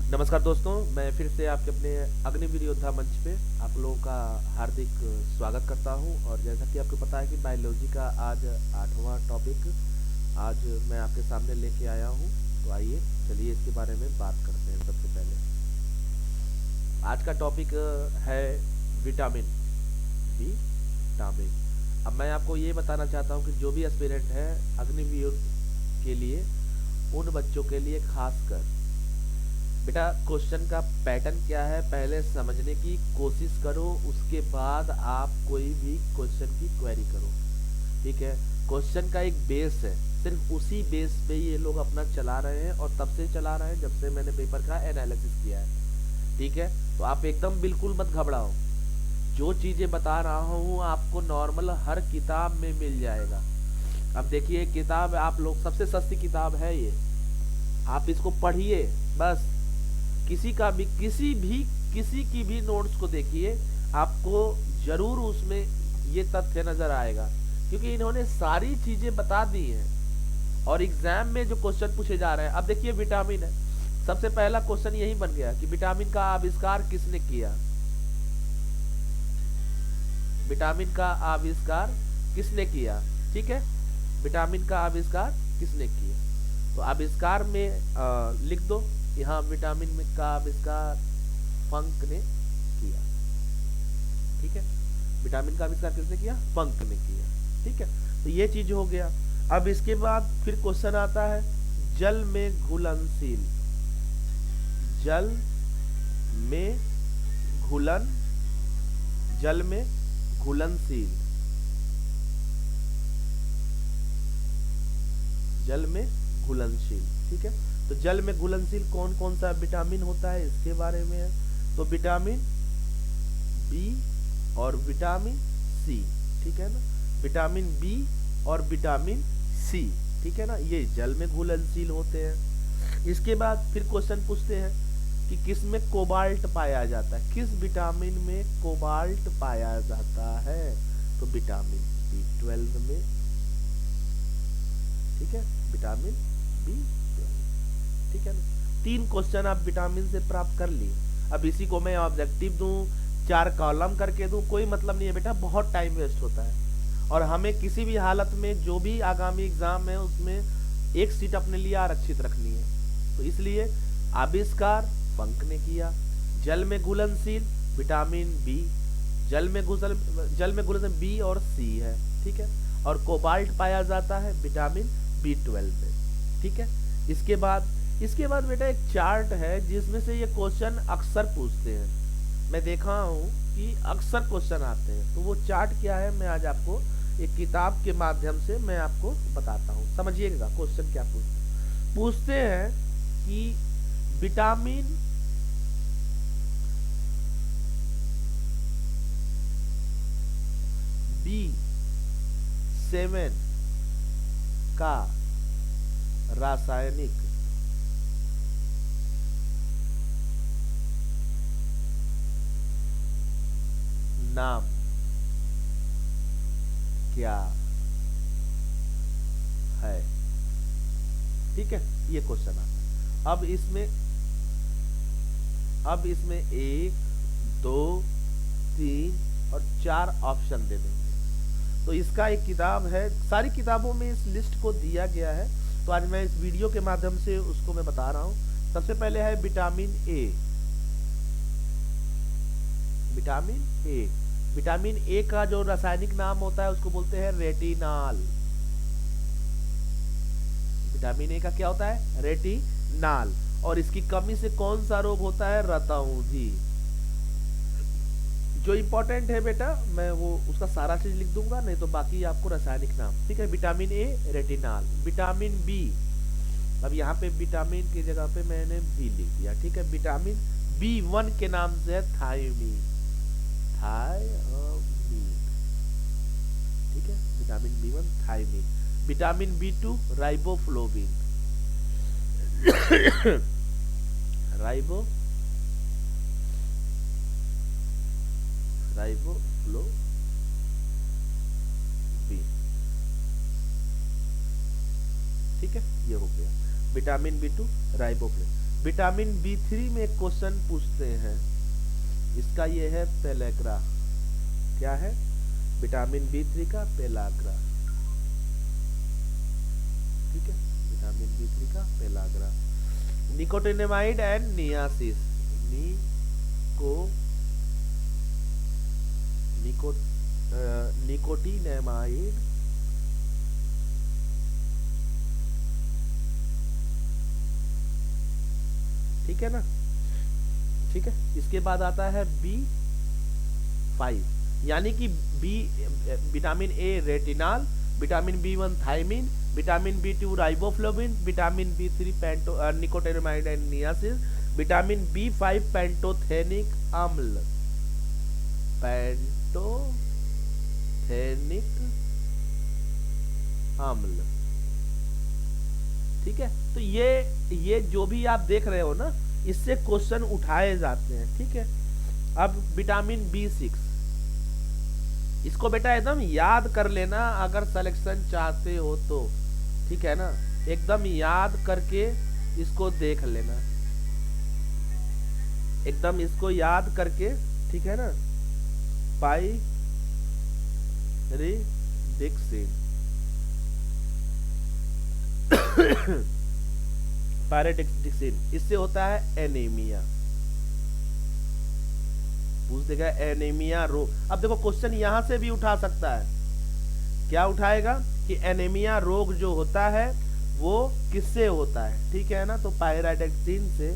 नमस्कार दोस्तों, मैं फिर से आपके अपने अग्निवीर योद्धा मंच पे आप लोगों का हार्दिक स्वागत करता हूं। और जैसा कि आपको पता है कि बायोलॉजी का आज 8वां टॉपिक आज मैं आपके सामने लेके आया हूं। तो आइए चलिए इसके बारे में बात करते हैं। सबसे पहले आज का टॉपिक है विटामिन विटामिन। अब मैं आपको ये बताना चाहता हूं कि जो भी एस्पिरेंट है अग्निवीर के लिए, उन बच्चों के लिए खासकर बेटा क्वेश्चन का पैटर्न क्या है पहले समझने की कोशिश करो, उसके बाद आप कोई भी क्वेश्चन की क्वेरी करो। ठीक है, क्वेश्चन का एक बेस है, सिर्फ उसी बेस पे ये लोग अपना चला रहे हैं और तब से चला रहे हैं जब से मैंने पेपर का एनालिसिस किया है। ठीक है, तो आप एकदम बिल्कुल मत घबराओ। जो चीजें बता रहा हूँ आपको नॉर्मल हर किताब में मिल जाएगा। अब देखिए किताब आप लोग, सबसे सस्ती किताब है ये, आप इसको पढ़िए बस। किसी की भी नोट्स को देखिए, आपको जरूर उसमें ये तथ्य नजर आएगा, क्योंकि इन्होंने सारी चीजें बता दी हैं। और एग्जाम में जो क्वेश्चन पूछे जा रहे हैं, अब देखिए विटामिन है, सबसे पहला क्वेश्चन यही बन गया कि विटामिन का आविष्कार किसने किया। विटामिन का आविष्कार किसने किया। ठीक है, विटामिन का आविष्कार किसने किया, तो आविष्कार में लिख दो यहाँ, विटामिन में का आविष्कार फंक ने किया। ठीक है, विटामिन का आविष्कार किसने किया, फंक ने किया। ठीक है, तो ये चीज हो गया। अब इसके बाद फिर क्वेश्चन आता है जल में घुलनशील। जल में घुलन, जल में घुलनशील, जल में घुलनशील। ठीक है, तो जल में घुलनशील कौन कौन सा विटामिन होता है इसके बारे में है। तो विटामिन बी और विटामिन सी, ठीक है ना, विटामिन बी और विटामिन सी, ठीक है ना, ये जल में घुलनशील होते हैं। इसके बाद फिर क्वेश्चन पूछते हैं कि किस में कोबाल्ट पाया जाता है, किस विटामिन में कोबाल्ट पाया जाता है। तो विटामिन B12 में। ठीक है, विटामिन B12। ठीक है ना, 3 क्वेश्चन आप विटामिन से प्राप्त कर लिए। अब इसी को मैं ऑब्जेक्टिव दूं, 4 कॉलम करके दूं, कोई मतलब नहीं है बेटा, बहुत टाइम वेस्ट होता है। और हमें किसी भी हालत में जो भी आगामी एग्जाम है उसमें एक सीट अपने लिए आरक्षित रखनी है। तो इसलिए आविष्कार फंक ने किया, जल में घुलनशील विटामिन बी, जल में घुलनशील बी और सी है। ठीक है, और कोबाल्ट पाया जाता है विटामिन B12 में। ठीक है, इसके बाद बेटा एक चार्ट है जिसमें से ये क्वेश्चन अक्सर पूछते हैं। मैं देखा हूँ कि अक्सर क्वेश्चन आते हैं। तो वो चार्ट क्या है, मैं आज आपको एक किताब के माध्यम से मैं आपको बताता हूँ, समझिएगा क्वेश्चन क्या पूछते हैं कि विटामिन B7 का रासायनिक नाम क्या है। ठीक है, ये क्वेश्चन आता है। अब इसमें 1 2 3 और 4 ऑप्शन दे देंगे। तो इसका एक किताब है, सारी किताबों में इस लिस्ट को दिया गया है, तो आज मैं इस वीडियो के माध्यम से उसको मैं बता रहा हूं। सबसे पहले है vitamin A. Vitamin A, vitamin A का जो रासायनिक नाम होता है उसको बोलते हैं रेटिनाल। विटामिन ए का क्या होता है, रेटिनाल। और इसकी कमी से कौन सा रोग होता है, रतौंधी। जो इंपॉर्टेंट है बेटा मैं वो उसका सारा चीज लिख दूंगा, नहीं तो बाकी आपको रासायनिक नाम। ठीक है, vitamin A retinol. Vitamin B, अब यहाँ पे विटामिन की जगह पे मैंने बी लिख दिया। ठीक है, विटामिन B1 के नाम से है थायमीन। ठीक है, vitamin B1 thiamine. Vitamin B2 riboflavin. Riboflavin. ठीक है, ये हो गया vitamin B2 riboflavin. Vitamin B3 में क्वेश्चन पूछते हैं, इसका ये है पेलाग्रा। क्या है? विटामिन B3 का पेलाग्रा। ठीक है, विटामिन B3 का pellagra. Nicotinamide and niacin. Nicotinamide ठीक है ना। ठीक है, इसके बाद आता है B5, यानी कि vitamin A retinol, vitamin B1 thiamine, vitamin B2 riboflavin, vitamin B3 nicotinamide and niacin, vitamin B5 pantothenic अम्ल। पैंटोथेनिक अम्ल। ठीक है, तो ये जो भी आप देख रहे हो ना, इससे क्वेश्चन उठाए जाते हैं। ठीक है, अब विटामिन B6, इसको बेटा एकदम याद कर लेना अगर सिलेक्शन चाहते हो तो। ठीक है ना, एकदम याद करके इसको देख लेना, एकदम इसको याद करके। ठीक है ना, पाइरिडिक्सिन। पाइरिडिक्सिन, इससे होता है एनीमिया। पूछ देगा एनीमिया रोग। अब देखो क्वेश्चन यहां से भी उठा सकता है। क्या उठाएगा कि एनीमिया रोग जो होता है वो किससे होता है। ठीक है ना, तो पाइरिडिक्सिन से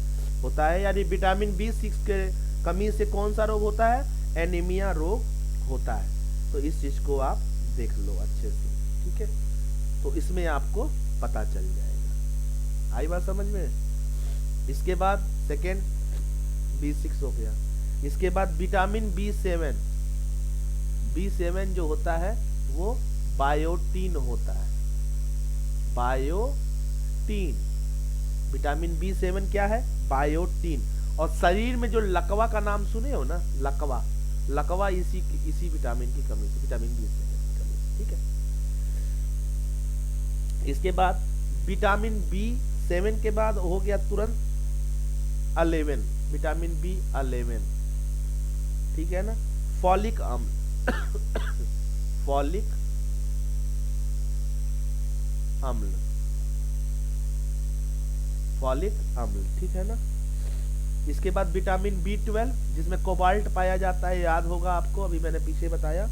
होता है, यानी विटामिन B6 के कमी से कौन सा रोग होता है? एनीमिया रोग होता है। तो इस चीज को आप देख लो अच्छे से। ठीक है, तो इसमें आपको पता चल जाएगा। आई बात समझ में? इसके बाद सेकेंड B6 हो गया। इसके बाद विटामिन B7। B7 जो होता है वो बायोटीन होता है। बायोटीन, विटामिन B7 क्या है? बायोटीन। और शरीर में जो लकवा का नाम सुने हो ना, लकवा, लकवा इसी विटामिन की कमी से, विटामिन B7 की कमी से। ठीक है, इसके बाद विटामिन B7 के बाद हो गया तुरंत 11, विटामिन B11। ठीक है ना, फॉलिक अम्ल। फॉलिक अम्ल, फॉलिक अम्ल। ठीक है ना, इसके बाद विटामिन B12 जिसमें कोबाल्ट पाया जाता है, याद होगा आपको, अभी मैंने पीछे बताया।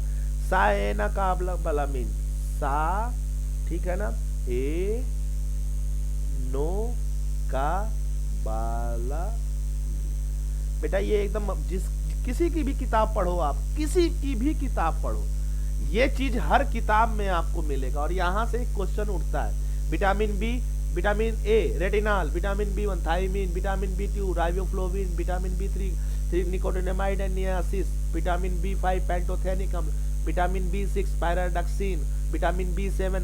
सायनाकाबलामीन, सा, ठीक है ना, ए नो का बाला। बेटा ये एकदम किसी की भी किताब पढ़ो आप, किसी की भी किताब पढ़ो, ये चीज हर किताब में आपको मिलेगा। और यहां से क्वेश्चन उठता है। Vitamin B, vitamin A retinol, vitamin B1 thiamine, vitamin B2 riboflavin, vitamin B3 nicotinamide and niacin, vitamin B5 pantothenic अम्ल, vitamin B6 pyridoxine, vitamin B7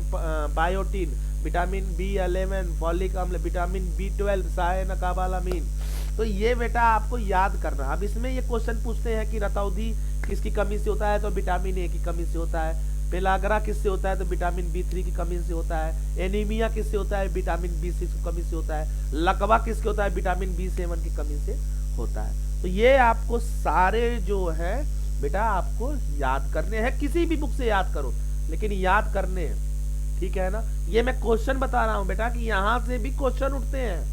biotin, vitamin B11 folic अम्ल, विटामिन B12 सायनाकाबलामीन। तो ये बेटा आपको याद करना। अब इसमें ये क्वेश्चन पूछते हैं कि रतौंधी किसकी कमी से होता है, तो विटामिन A की कमी से होता है। पेलाग्रा किससे होता है, तो विटामिन B3 की कमी से होता है। एनीमिया किससे होता है, विटामिन B6 की कमी से होता है। लकवा किसके होता है, विटामिन B7 की कमी से होता है। तो ये आपको सारे जो है बेटा आपको याद करने हैं, किसी भी बुक से याद करो, लेकिन याद करने हैं। ठीक है ना, ये मैं क्वेश्चन बता रहा हूं बेटा कि यहां से भी क्वेश्चन उठते हैं।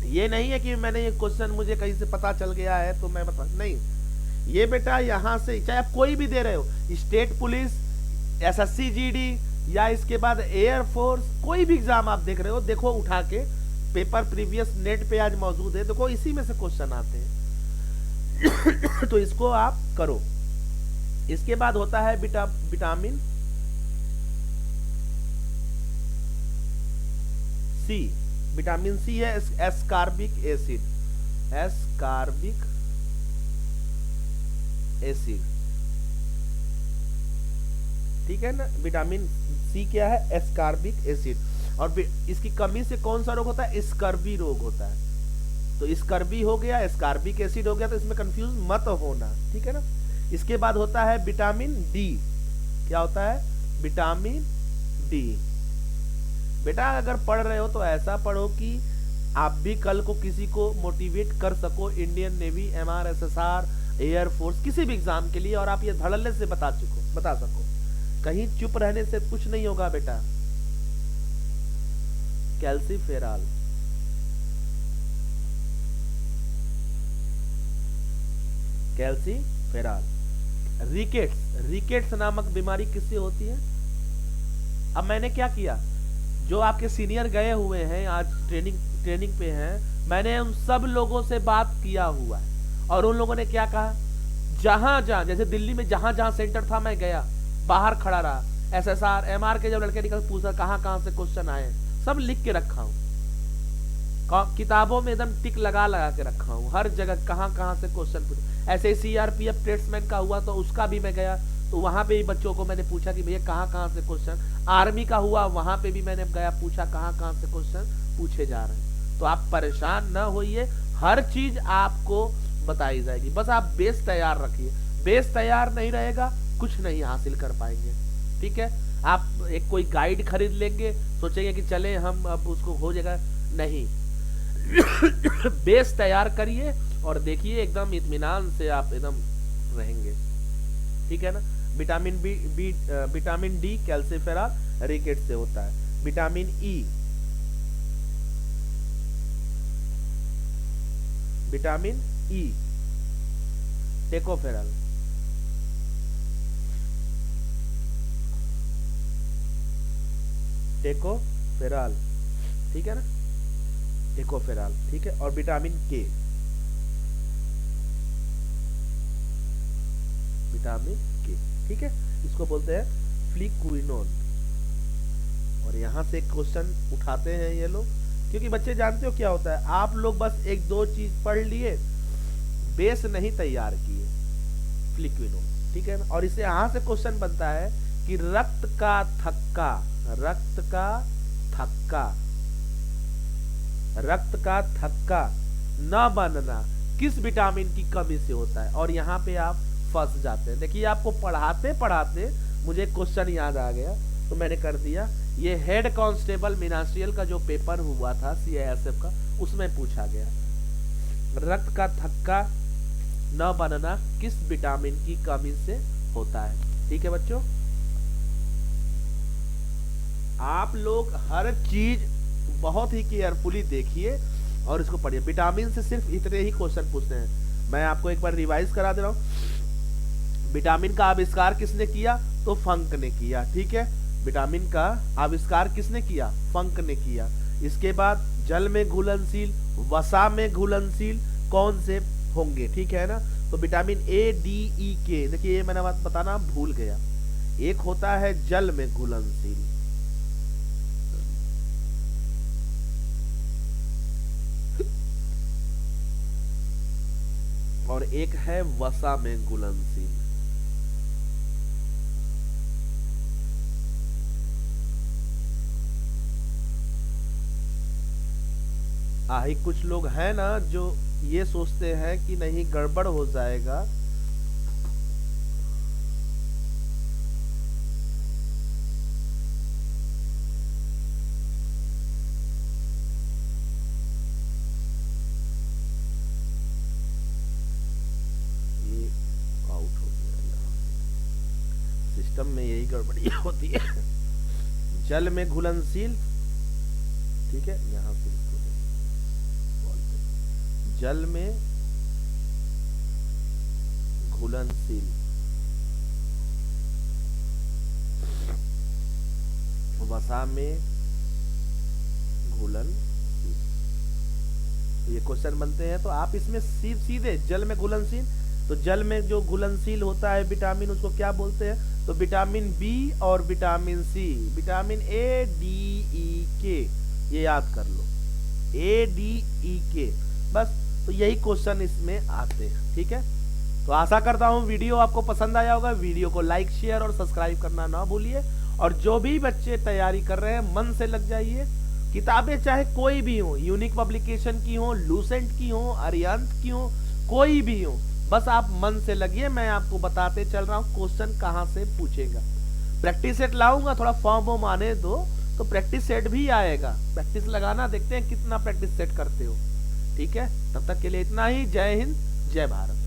ये नहीं है कि मैंने ये क्वेश्चन मुझे कहीं से पता चल गया है तो मैं बता, नहीं, ये बेटा यहां से, चाहे आप कोई भी दे रहे हो, स्टेट पुलिस, SSC GD या इसके बाद एयरफोर्स, कोई भी एग्जाम आप देख रहे हो, देखो उठा के पेपर प्रीवियस नेट पे आज मौजूद है, देखो इसी में से क्वेश्चन आते हैं। तो इसको आप करो। इसके बाद होता है विटामिन C। विटामिन C है एस्कॉर्बिक एसिड, एस्कॉर्बिक एसिड। ठीक है ना, विटामिन C क्या है, एस्कॉर्बिक एसिड। और इसकी कमी से कौन सा रोग होता है, स्कर्वी रोग होता है। तो स्कर्वी हो गया, एस्कॉर्बिक एसिड हो गया, तो इसमें कंफ्यूज मत होना। ठीक है ना, इसके बाद होता है विटामिन D। क्या होता है, विटामिन D। बेटा अगर पढ़ रहे हो तो ऐसा पढ़ो कि आप भी कल को किसी को मोटिवेट कर सको Indian navy, MRSSR, air force, किसी भी एग्जाम के लिए, और आप ये धड़ल्ले से बता सको। कहीं चुप रहने से कुछ नहीं होगा बेटा। Calciferol, calciferol. रिकेट्स नामक बीमारी किससे होती है? अब मैंने क्या किया, जो आपके सीनियर गए हुए हैं आज ट्रेनिंग पे हैं, मैंने उन सब लोगों से बात किया हुआ है, और उन लोगों ने क्या कहा, जहां जैसे दिल्ली में जहां सेंटर था मैं गया, बाहर खड़ा रहा, SSR MR के जब लड़के निकल पूछा कहां से क्वेश्चन आए, सब लिख के रखा हूं, किताबों में एकदम टिक लगा के रखा हूं, हर जगह कहां से क्वेश्चन पूछे। ऐसे ही CRPF ट्रेड्समैन का हुआ तो उसका भी मैं गया, तो वहां पे भी बच्चों को मैंने पूछा कि भैया कहां से क्वेश्चन। आर्मी का हुआ, वहां पे भी मैंने गया पूछा कहां से क्वेश्चन पूछे जा रहे हैं। तो आप परेशान न होइए, हर चीज आपको बताई जाएगी, बस आप बेस तैयार रखिए। बेस तैयार नहीं रहेगा कुछ नहीं हासिल कर पाएंगे, ठीक है। आप एक कोई गाइड खरीद लेंगे, सोचेंगे कि चले हम अब उसको हो जाएगा, नहीं। बेस तैयार करिए और देखिए एकदम इत्मीनान से आप एकदम रहेंगे, ठीक है ना। विटामिन डी कैल्सीफेरॉल रिकेट से होता है। Vitamin E, tocopherol. ठीक है ना, टेकोफेरॉल, ठीक है। और विटामिन के, ठीक है, इसको बोलते हैं फ्लिक्विनोन। और यहां से क्वेश्चन उठाते हैं ये लोग, क्योंकि बच्चे जानते हो क्या होता है, आप लोग बस एक दो चीज पढ़ लिए, बेस नहीं तैयार किए, फ्लिक्विनोन, ठीक है ना। और इससे यहां से क्वेश्चन बनता है कि रक्त का थक्का न बनना किस विटामिन की कमी से होता है, और यहाँ पे आप फंस जाते हैं। देखिए आपको पढ़ाते मुझे क्वेश्चन याद आ गया तो मैंने कर दिया। ये हेड कांस्टेबल मिनिस्ट्रियल का जो पेपर हुआ था CISF का, उसमें पूछा गया रक्त का थक्का न बनना किस विटामिन की कमी से होता है, ठीक है बच्चों। आप लोग हर चीज बहुत ही केयरफुली देखिए और इसको पढ़िए। विटामिन से सिर्फ इतने ही क्वेश्चन पूछते हैं। मैं आपको एक बार रिवाइज करा दे रहा हूं। विटामिन का आविष्कार किसने किया? तो फंक ने किया, ठीक है। विटामिन का आविष्कार किसने किया? फंक ने किया। इसके बाद जल में घुलनशील, वसा में घुलनशील कौन से होंगे, ठीक है ना। तो vitamin A, D, E, K, देखिए ये मैंने बात बताना भूल गया। एक होता है जल में घुलनशील, और एक है वसा में घुलनशील। आही कुछ लोग हैं ना जो ये सोचते हैं कि नहीं गड़बड़ हो जाएगा, ये आउट हो गया। सिस्टम में यही गड़बड़ी होती है। जल में घुलनशील, ठीक है, यहां से जल में घुलनशील, वसा में घुलनशील, ये क्वेश्चन बनते हैं। तो आप इसमें सीधे जल में घुलनशील, तो जल में जो घुलनशील होता है विटामिन उसको क्या बोलते हैं? तो विटामिन बी और vitamin C, vitamin A, D, E, K, ये याद कर लो, A, D, E, K, बस। तो यही क्वेश्चन इसमें आते हैं, ठीक है। तो आशा करता हूं वीडियो आपको पसंद आया होगा। वीडियो को लाइक, शेयर और सब्सक्राइब करना ना भूलिए। और जो भी बच्चे तैयारी कर रहे हैं मन से लग जाइए। किताबें चाहे कोई भी हो, यूनिक पब्लिकेशन की हो, लूसेंट की हो, अरिहंत की हो, कोई भी हो, बस आप मन से लगिए। मैं आपको बताते चल रहा हूँ क्वेश्चन कहाँ से पूछेगा। प्रैक्टिस सेट लाऊंगा, थोड़ा फॉर्म वॉर्म आने दो, तो प्रैक्टिस सेट भी आएगा। प्रैक्टिस लगाना, देखते हैं कितना प्रैक्टिस सेट करते हो। ठीक है, तब तक के लिए इतना ही। जय हिंद, जय भारत।